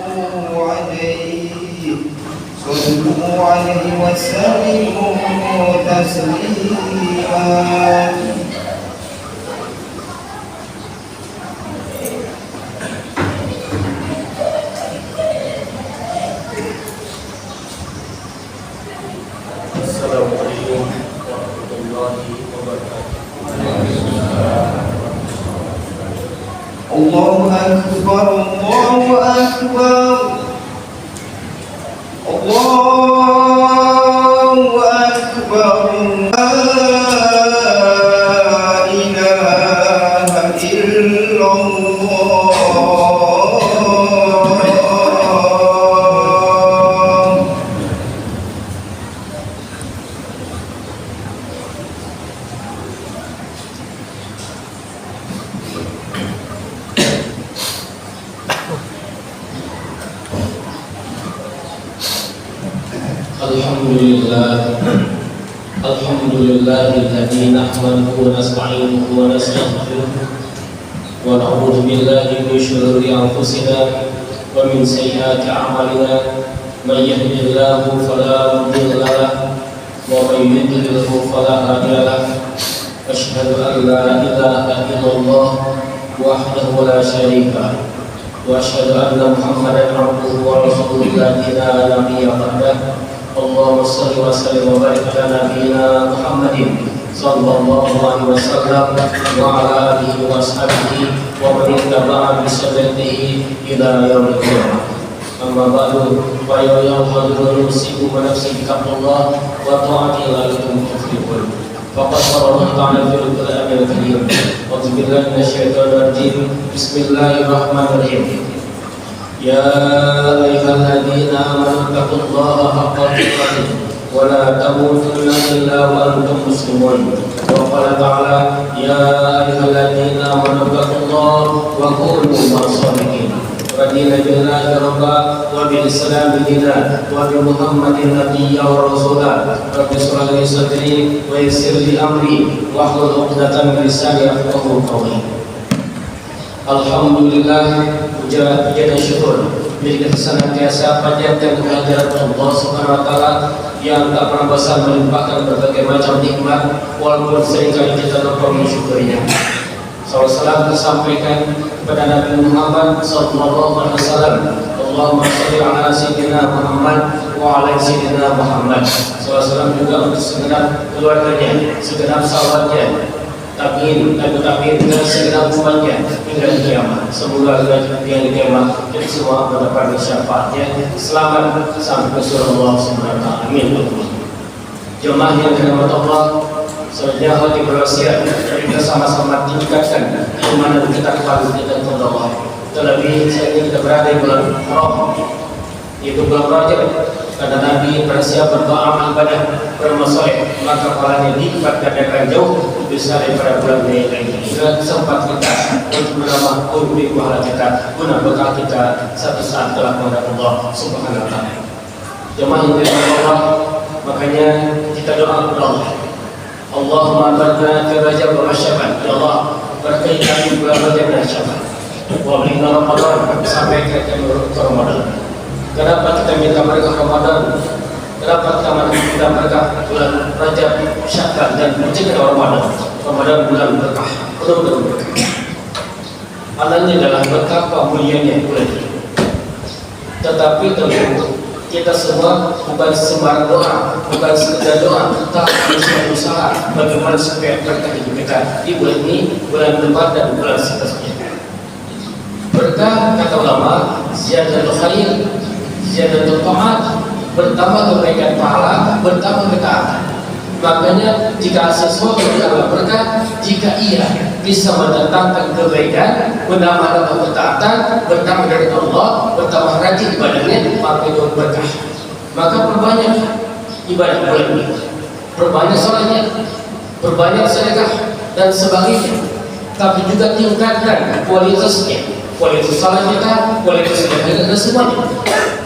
صلوا عليه وسلموا تسليما. Assalamualaikum warahmatullahi wabarakatuh. Allahu Akbar, Allahu Akbar, Allahu Akbar, la ilaha illallah. Alhamdulillahilladzi nahmaduhu wa nasta'inuhu wa nastaghfiruh wa na'udzu billahi min shururi anfusina wa min sayyiati a'malina. May yahdihillahu fala mudilla lahu wa may yudlilhu fala hadiya lahu. Asyhadu an la ilaha illallah wahdahu la syarika lahu wa asyhadu anna Muhammadan 'abduhu wa rasuluhu la nabiyya ba'dahu. Allahumma shalli wa sallim wa barik ala nabiyyina Muhammadin sallallahu alaihi wasallam wa ala alihi wa ashabihi wa man ittaba'a bi sunnatihi ila yaumil qiyamah. Amma ba'du, fa ya ayyuhal muslimun wa nafsi bittaqwallah wa ta'ati la'allakum tuflihun. Faqad qala Allah ta'ala fil Qur'anil Karim. A'udzu billahi minasyaitonir rajim. Bismillahirrahmanirrahim. Ya ayyuhalladzina amanu taqullaha haqqa tuqatih wa la tamutunna illa wa antum muslimun. Wa qala ta'ala ya ayyuhalladzina amanu taqullaha wa kunu ma'as-shadiqin. Radina billahi rabba wa bil islam dinan wa bi Muhammadin nabiyya wa rasula. Rabbi shrah li sadri wa yassir li amri wa hlul 'uqdatam min lisani yafqahu qawli. Alhamdulillah, puja dan syukur milik senantiasa panjatkan kehadirat Allah Subhanahu wa taala yang tak pernah bosan melimpahkan berbagai macam nikmat walaupun seringkali kita lupa mensyukurinya. Salam disampaikan kepada Nabi Muhammad sallallahu alaihi wasallam. Allahumma shalli ala sayyidina Muhammad wa ala sayyidina Muhammad. Salam juga untuk segenap keluarganya, segenap sahabatnya, tabiin dan segenap umatnya hingga kiamat. Semoga yang di kiamat kita semua mendapat syafaatnya selamat sampai ke surga Allah Subhanahu wa taala. Amin. Jemaah yang dirahmati Allah, selanjutnya hal berwasiat kita sama-sama tingkatkan keimanan kita kepada Allah. Terlebih saat ini kita berada di bulan Haram, yaitu bulan Rajab. Karena Nabi bersiap berdoa ibadah bermasoleh, maka pahalanya dilipat gandakan jauh besar daripada bulan lainnya. Jika sempat kita untuk menambah kurbi pahala kita, guna bekal kita satu saat telah menghadap Allah Subhanahu wa taala. Jemaah yang dirahmati Allah, makanya kita doa kepada Allah. Allahumma barik fi Rajab wa Sya'ban. Ya Allah, berkahi kami bulan Rajab dan Sya'ban. Wa bina Ramadan sampai ke Ramadan. Kenapa kita minta berkah Ramadan? Kenapa kita minta berkah bulan Rajab, Sya'ban dan mencegah Ramadan? Ramadan bulan berkah, penuh berkah. Alanya adalah berkah mulianya bulan ini. Tetapi tentu kita semua bukan sembarang doa, bukan sekedar doa, tapi usaha bagaimana supaya berkah hidup kita di bulan ini, bulan depan dan bulan seterusnya. Berkah kata ulama, ziyadatul khair, ziyadatul taat, bertambah kebaikan pahala, bertambah ketaatan. Makanya jika sesuatu adalah berkah, jika ia bisa mendatangkan kebaikan, menambah ketaatan, bertambah dari Allah, bertambah rajin ibadahnya, maka itu berkah. Maka perbanyak ibadah bulan ini, perbanyak sholatnya, perbanyak sedekah dan sebagainya. Tapi juga tingkatkan kualitasnya, kualitas sholat kita, kualitas sedekah dan semuanya.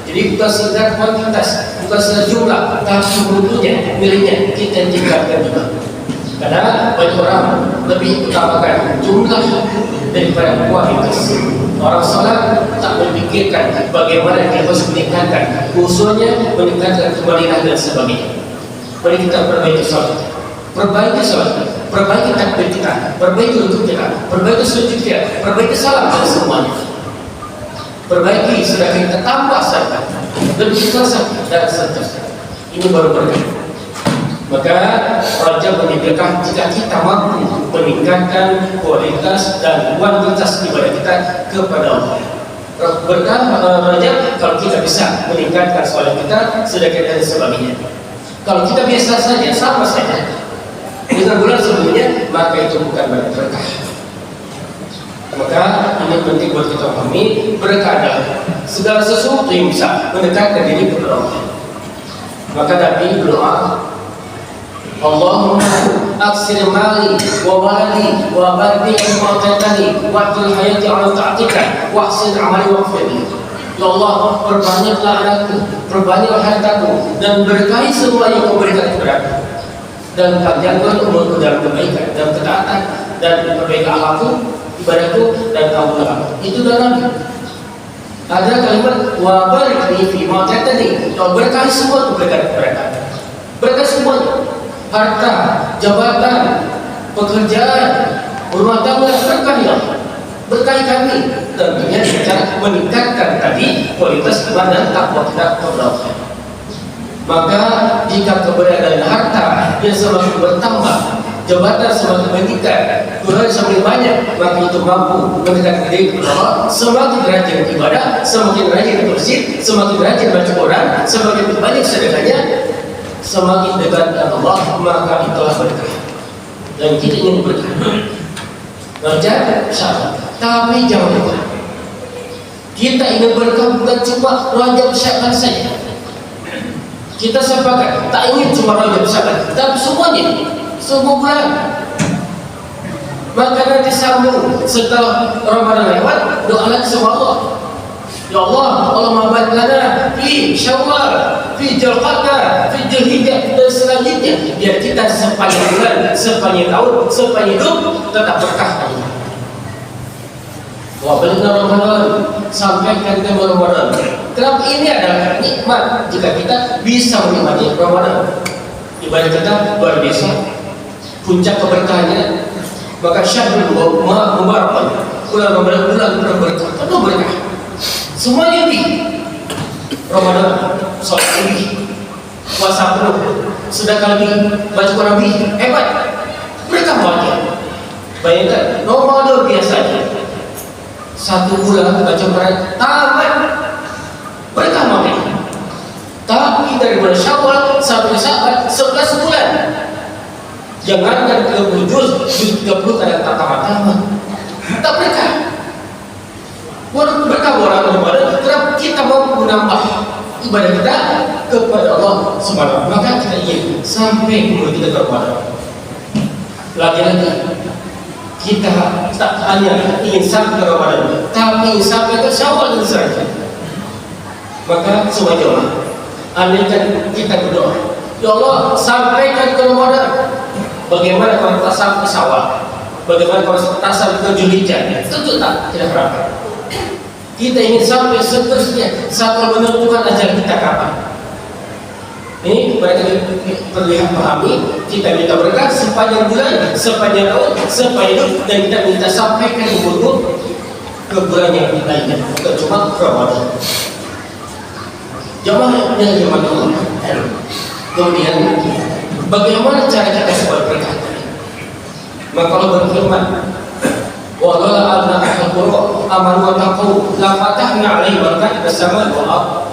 Jadi bukan sekedar kuantitas, bukan sekedar jumlah, tapi mutunya, miliknya kita tingkatkan juga. Karena banyak orang lebih utamakan jumlah daripada kualitas. Orang salat tak memikirkan bagaimana dia harus meningkatkan usulnya, meningkatkan kebaikan dan sebagainya. Mari kita perbaiki salat, perbaiki takbir kita, perbaiki rukuk kita, perbaiki sujud kita, perbaiki salam dan semuanya. Perbaiki sedangkan kita tambah saja lebih ikhlas dan seterusnya. Ini baru berkah. Maka Rajab menyediakan jika kita mampu meningkatkan kualitas dan kuantitas ibadah kita kepada Allah. Berkah Rajab kalau kita bisa meningkatkan sholat kita, sedekah dan sebagainya. Kalau kita biasa saja, sama saja dengan bulan sebelumnya, maka itu bukan berkah. Maka ini penting buat kita pahami, berkah adalah segala sesuatu yang bisa mendekatkan diri kepada Allah. Maka Nabi berdoa, Allahumma aksir mali wa waladi wa barik wa tatani wa atil hayati ala ta'atika wa ahsin amali wa firli. Ya Allah, perbanyaklah anakku, perbanyaklah hartaku, dan berkahi semua yang kau berikan kepadaku, dan panjangkan umurku dalam kebaikan, dalam ketaatan, dan perbaikan akhlakku, ibadahku, dan keamulanku. Itu dalam ada kalimat wa barik fi ma tatani, kau berkahi semua yang berikan kepadaku, berkahi semuanya. Harta, jabatan, pekerjaan, rumah tangga, berkahi Allah, berkahi kami. Tentunya cara meningkatkan tadi kualitas iman dan takwa kita kepada Allah. Maka jika keberadaan harta yang semakin bertambah, jabatan semakin meningkat, keluarga semakin banyak, maka itu mampu mendekatkan diri kepada Allah. Semakin rajin ibadah, semakin rajin bersih, semakin rajin baca Quran, semakin banyak sedekahnya, semakin dekat dengan Allah, maka itulah berkah. Dan kita ingin berkah. Rajab syarat, tapi jangan lupa kita ingin berkah bukan cuma Rajab Syaban saja. Kita sepakat tak ingin cuma Rajab Syaban, tapi semuanya, semua bulan. Maka nanti sambung setelah Ramadan lewat, doa lagi sama Allah. Ya Allah, Allah barik lana fi Syawal, fi Dzulqa'dah, fi Dzulhijjah dan selanjutnya, biar kita sepanjang bulan, sepanjang tahun, sepanjang hidup tetap berkah. Wa baligna Ramadan, sampaikan ke Ramadan. Kenapa ini adalah nikmat jika kita bisa menikmati Ramadan. Ibadah kita luar biasa, puncak keberkahannya. Maka syahrul mubarak, bulan Ramadan, bulan berkah, penuh berkah. Semuanya lebih Ramadan, sholat lebih, puasa penuh, sedekah lebih, baca Quran lebih, hebat, mereka bahagia. Bayangkan Ramadan biasanya 1 bulan baca Quran tamat, mereka makin. Tapi dari bulan Syawal sampai Syaban 11 bulan. Jangankan 30 juz 30 kadang tak tamat-tamat. Tak berkah. Berkah orang Ramadan, kenapa kita mau menambah ibadah kita kepada Allah Subhanahu. Maka kita ingin sampai umur kita ke Ramadan. Lagi-lagi kita tak hanya ingin sampai ke Ramadan, tapi sampai ke Syawal dan seterusnya. Maka semua jemaah, andaikan kita berdoa, ya Allah sampaikan ke Ramadan. Bagaimana kalau kita sampai ke Syawal? Bagaimana kalau kita sampai ke Dzulhijjah? Tentu tidak berapa. Kita ingin sampai seterusnya sampai menentukan ajal kita kapan. Ini mereka terlihat pahami. Kita minta berkah sepanjang bulan, sepanjang tahun, sepanjang hidup, dan kita minta sampaikan umur ke bulan yang lainnya, bukan cuma Ramadan. Jamaah yang dimana Allah. Kemudian bagaimana cara kita sebuah berkah? Maka Allah berfirman, wa qala anna al-qura amanu wa taqu la fatahna 'alaihim barakatin fis samai wal ardh.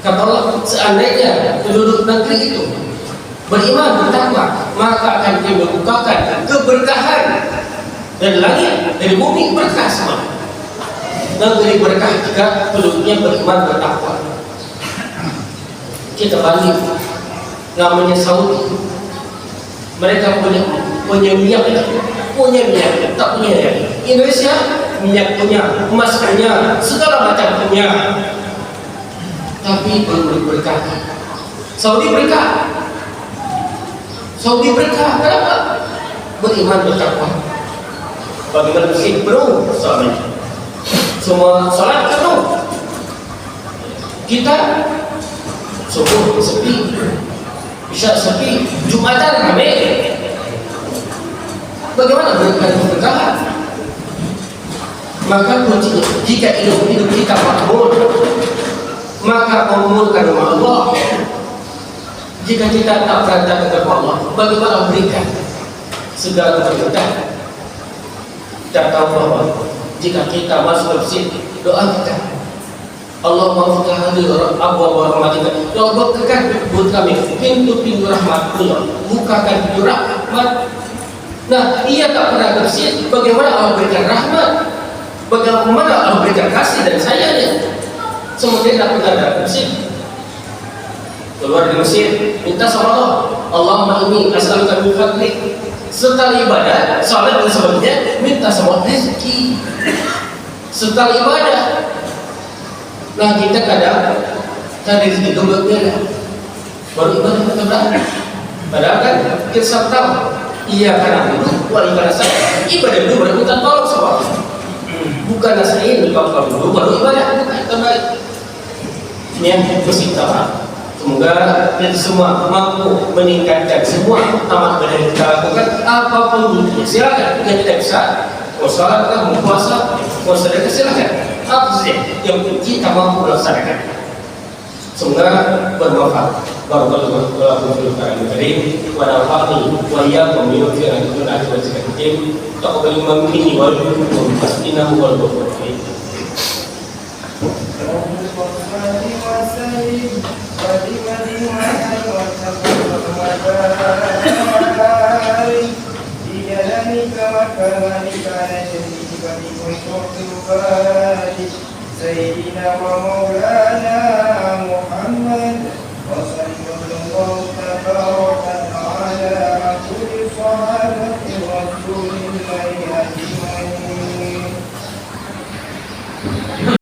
Kata Allah, seandainya penduduk negeri itu beriman bertakwa, maka akan dibukakan keberkahan dari langit, dari bumi, berkah semua. Negeri berkah jika penduduknya beriman bertakwa. Kita balik, namanya Saudi, mereka punya minyak, tak punya ya. Indonesia minyak punya, emas punya, segala macam punya, tapi belum berkah. Saudi berkah. Saudi berkah, kenapa? Beriman bertakwa. Bagaimana masjid penuh soalnya, semua salat penuh. Kita subuh sepi, isya sepi, Jumatan ramai. Bagaimana berikan keberkahan? Maka kuncinya, jika hidup kita makmur, maka memurkan nama Allah. Jika kita tak berantakan kepada Allah, bagaimana berikan segala keberkahan? Kita tahu bahwa jika kita masuk ke masjid, doa kita, Allah maafkan hati abwa rahmatika, ya Allah bukakan buat kami pintu-pintu rahmat-Mu, bukakan pintu rahmat. Nah, ia tak pernah ke masjid, bagaimana Allah berikan rahmat? Bagaimana Allah berikan kasih dan sayangnya? Semuanya tak pernah datang ke masjid. Keluar dari masjid, minta sama Allah, Allahumma inni as'aluka min fadlik. Setelah ibadah, salat dan sebagainya, minta sama rezeki. Setelah ibadah, nah kita kadang cari rezeki dulu baru ibadah kita berangkat. Padahal kan kita tahu, iya karena dulu, wali karena saya ibadah dulu baru minta tolong sama Allah. Bukan saya minta tolong dulu baru ibadah, bukan kembali. Ini yang mesti kita. Semoga kita semua mampu meningkatkan semua amal ibadah yang kita lakukan, apapun bentuknya. Silakan, yang tidak bisa, mau sholat, mau puasa, mau sedekah, silakan. Apa saja yang kita mampu melaksanakan. Semoga bermanfaat. Barakallahu fiikum karim wa nafa'ani wa iyyakum bima fihi min al-ayati wa dzikri. Taqabbal minni wa minkum innahu huwal ghafurur rahim. سيدنا ومولانا محمد